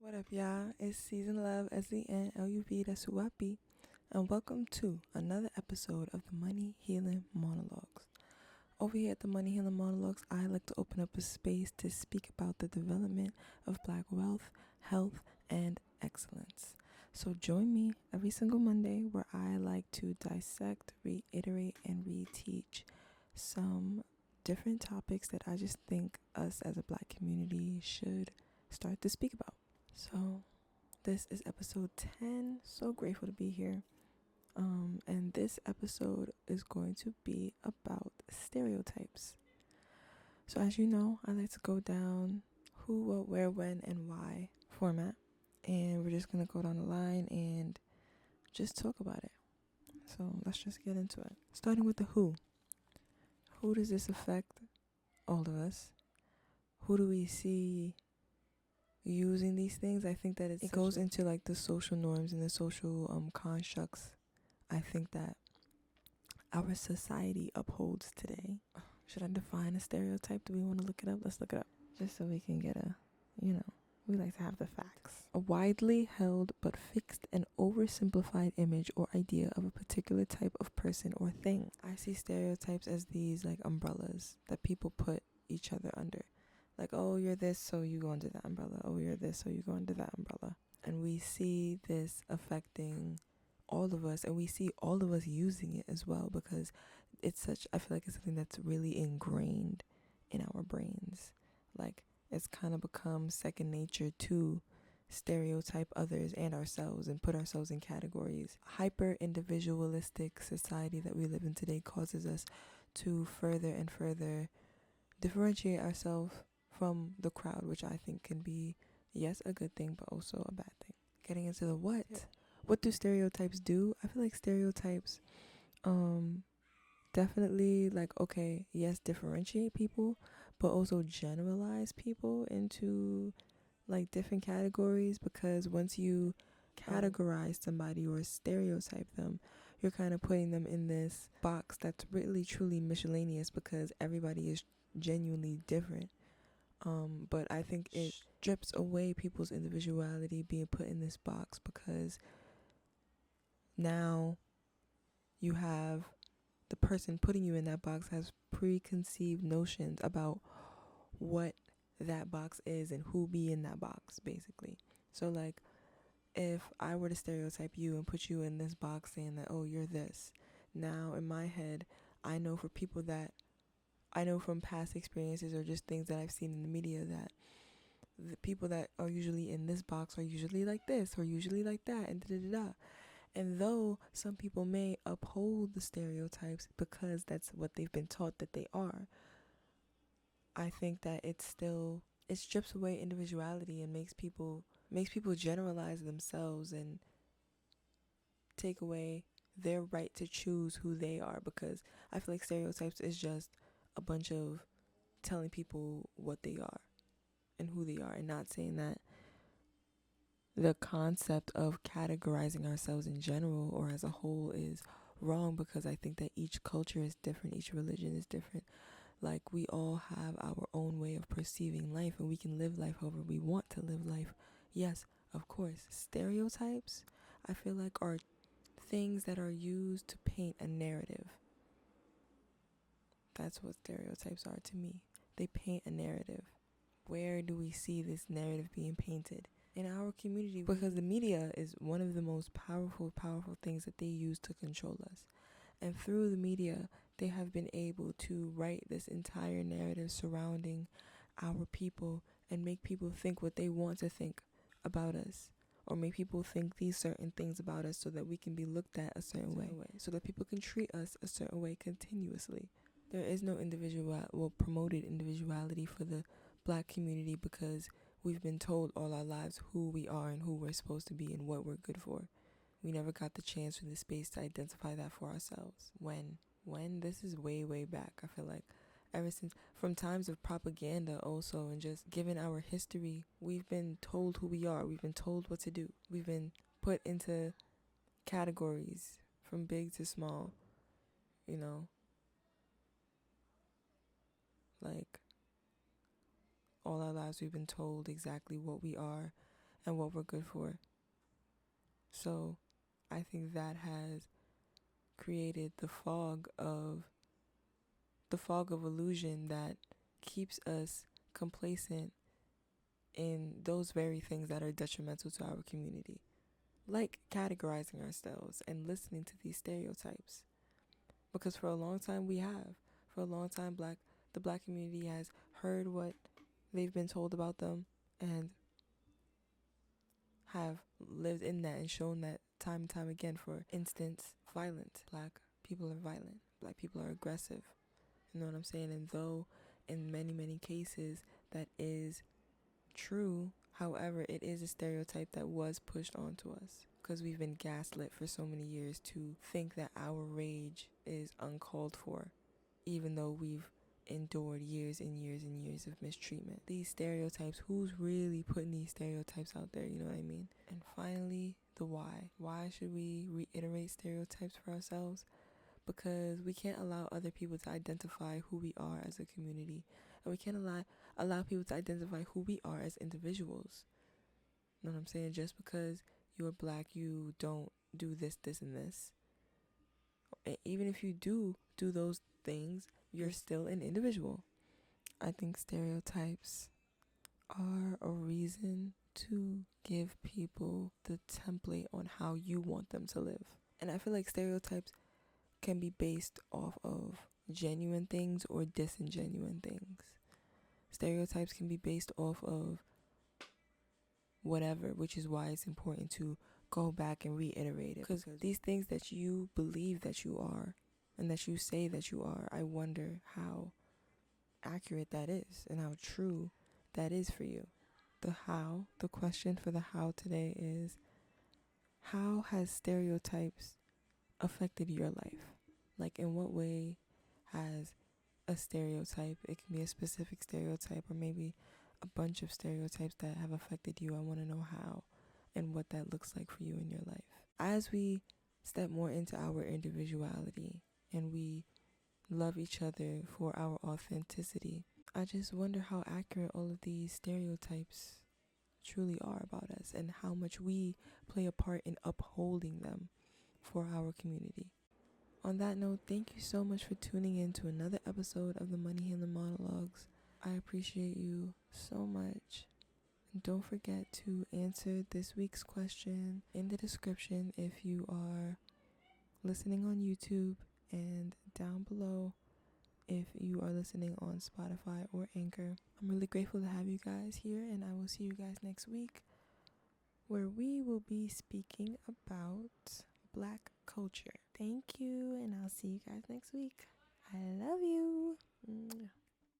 What up, y'all? It's Season Love, SENLUV, that's who I be. And welcome to another episode of the Money Healing Monologues. Over here at the Money Healing Monologues, I like to open up a space to speak about the development of Black wealth, health, and excellence. So join me every single Monday where I like to dissect, reiterate, and reteach some different topics that I just think us as a Black community should start to speak about. So this is episode 10. So grateful to be here. And this episode is going to be about stereotypes. So as you know, I like to go down who, what, where, when, and why format. And we're just going to go down the line and just talk about it. So let's just get into it. Starting with the who. Who does this affect? All of us. Who do we see using these things? I think that it goes into like the social norms and the social constructs. I think that our society upholds today. Should I define a stereotype? Do we want to look it up? Let's look it up just so we can get we like to have the facts. A widely held but fixed and oversimplified image or idea of a particular type of person or thing. I see stereotypes as these like umbrellas that people put each other under. Like, oh, you're this, so you go under that umbrella. Oh, you're this, so you go under that umbrella. And we see this affecting all of us, and we see all of us using it as well, because I feel like it's something that's really ingrained in our brains. Like, it's kind of become second nature to stereotype others and ourselves and put ourselves in categories. Hyper individualistic society that we live in today causes us to further and further differentiate ourselves from the crowd, which I think can be, yes, a good thing, but also a bad thing. Getting into the what. Yeah. What do stereotypes do? I feel like stereotypes definitely, like, okay, yes, differentiate people, but also generalize people into like different categories, because once you categorize somebody or stereotype them, you're kind of putting them in this box that's really truly miscellaneous, because everybody is genuinely different. But I think it strips away people's individuality being put in this box, because now you have the person putting you in that box has preconceived notions about what that box is and who be in that box, basically. So like, if I were to stereotype you and put you in this box saying that, oh, you're this, now in my head, I know for people that I know from past experiences or just things that I've seen in the media, that the people that are usually in this box are usually like this or usually like that, and da-da-da-da. And though some people may uphold the stereotypes because that's what they've been taught that they are, I think that it strips away individuality and makes people generalize themselves and take away their right to choose who they are, because I feel like stereotypes is just a bunch of telling people what they are and who they are, and not saying that the concept of categorizing ourselves in general or as a whole is wrong, because I think that each culture is different, each religion is different. Like, we all have our own way of perceiving life, and we can live life however we want to live life. Yes, of course, stereotypes, I feel like, are things that are used to paint a narrative. That's what stereotypes are to me. They paint a narrative. Where do we see this narrative being painted? In our community, because the media is one of the most powerful things that they use to control us. And through the media, they have been able to write this entire narrative surrounding our people and make people think what they want to think about us, or make people think these certain things about us, so that we can be looked at a certain way, so that people can treat us a certain way continuously. There is no promoted individuality for the Black community, because we've been told all our lives who we are and who we're supposed to be and what we're good for. We never got the chance or the space to identify that for ourselves. When this is way back, I feel like, ever since, from times of propaganda also, and just given our history, we've been told who we are. We've been told what to do. We've been put into categories from big to small, like, all our lives we've been told exactly what we are and what we're good for. So I think that has created the fog of illusion that keeps us complacent in those very things that are detrimental to our community, like categorizing ourselves and listening to these stereotypes. Because for a long time the black community has heard what they've been told about them and have lived in that and shown that time and time again. For instance, violent. Black people are violent. Black people are aggressive. You know what I'm saying? And though in many, many cases that is true, however, it is a stereotype that was pushed onto us because we've been gaslit for so many years to think that our rage is uncalled for, even though we've endured years and years and years of mistreatment. These stereotypes, who's really putting these stereotypes out there, you know what I mean? And finally, the why. Why should we reiterate stereotypes for ourselves? Because we can't allow other people to identify who we are as a community, and we can't allow people to identify who we are as individuals. You know what I'm saying? Just because you're black, you don't do this, this, and this. And even if you do those things, you're still an individual. I think stereotypes are a reason to give people the template on how you want them to live. And I feel like stereotypes can be based off of genuine things or disingenuine things. Stereotypes can be based off of whatever, which is why it's important to go back and reiterate it. Because these things that you believe that you are and that you say that you are, I wonder how accurate that is and how true that is for you. The question for the how today is, how has stereotypes affected your life? Like, in what way has a stereotype, it can be a specific stereotype or maybe a bunch of stereotypes that have affected you? I want to know how and what that looks like for you in your life. As we step more into our individuality and we love each other for our authenticity, I just wonder how accurate all of these stereotypes truly are about us and how much we play a part in upholding them for our community. On that note, thank you so much for tuning in to another episode of the Money Healing Monologues. I appreciate you so much. And don't forget to answer this week's question in the description if you are listening on YouTube, and down below if you are listening on Spotify or Anchor. I'm really grateful to have you guys here, and I will see you guys next week, where we will be speaking about Black culture. Thank you, and I'll see you guys next week. I love you.